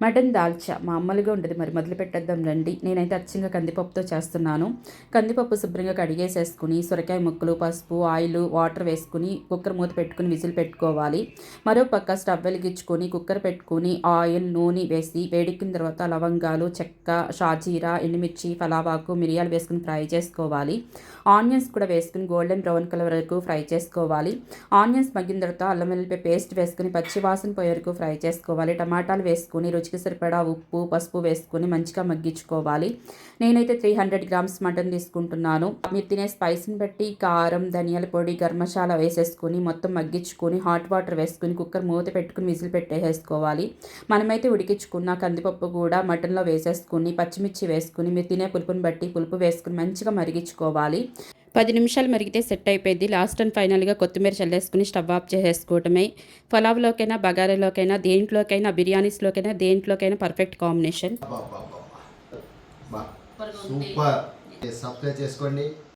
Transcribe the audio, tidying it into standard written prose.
Mutton dalcha మామూలుగా ఉండదు, మరి మొదలు పెట్టేద్దాం రండి. నేనైతే అచ్చంగా కందిపప్పుతో చేస్తున్నాను. కందిపప్పు శుభ్రంగా కడిగేసేసుకుని సొరకాయ ముక్కలు, పసుపు, ఆయిల్, వాటర్ వేసుకుని కుక్కర్ మూత పెట్టుకుని విజిల్ పెట్టుకోవాలి. మరో పక్క స్టవ్ వెలిగించుకొని కుక్కర్ పెట్టుకుని ఆయిల్, నూనె వేసి వేడెక్కిన తర్వాత లవంగాలు, చెక్క, షాజీరా, ఎండుమిర్చి, ఫలావాకు, మిరియాలు వేసుకుని ఫ్రై చేసుకోవాలి. ఆనియన్స్ కూడా వేసుకుని గోల్డెన్ బ్రౌన్ కలర్ వరకు ఫ్రై చేసుకోవాలి. ఆనియన్స్ మగ్గిన తర్వాత అల్లం వెల్లుల్లి పేస్ట్ వేసుకుని పచ్చి వాసన పోయే వరకు ఫ్రై చేసుకోవాలి. టమాటాలు వేసుకుని రుచికి సరిపడా ఉప్పు, పసుపు వేసుకుని మంచిగా మగ్గించుకోవాలి. నేనైతే 300 గ్రామ్స్ మటన్ తీసుకుంటున్నాను. మీరు తినే స్పైస్ని బట్టి కారం, ధనియాల పొడి, గరం మసాలా వేసేసుకుని మొత్తం మగ్గించుకొని హాట్ వాటర్ వేసుకుని కుక్కర్ మూత పెట్టుకుని విజిల్ పెట్టేసుకోవాలి. మనమైతే ఉడికించుకున్న కందిపప్పు కూడా మటన్లో వేసేసుకుని పచ్చిమిర్చి వేసుకుని మీరు తినే పులుపుని బట్టి పులుపు వేసుకుని మంచిగా మరిగించుకోవాలి. 10 నిమిషాలు మరిగితే సెట్ అయిపోయింది. లాస్ట్ అండ్ ఫైనల్గా కొత్తిమీర చల్లేసుకుని స్టవ్ ఆఫ్ చేసేసుకోవటమే. పలావ్లోకైనా, బగారాలోకైనా, దేంట్లోకైనా, బిర్యానీస్లోకైనా, దేంట్లోకైనా పర్ఫెక్ట్ కాంబినేషన్. సూపర్. సబ్స్క్రైబ్ చేసుకోండి.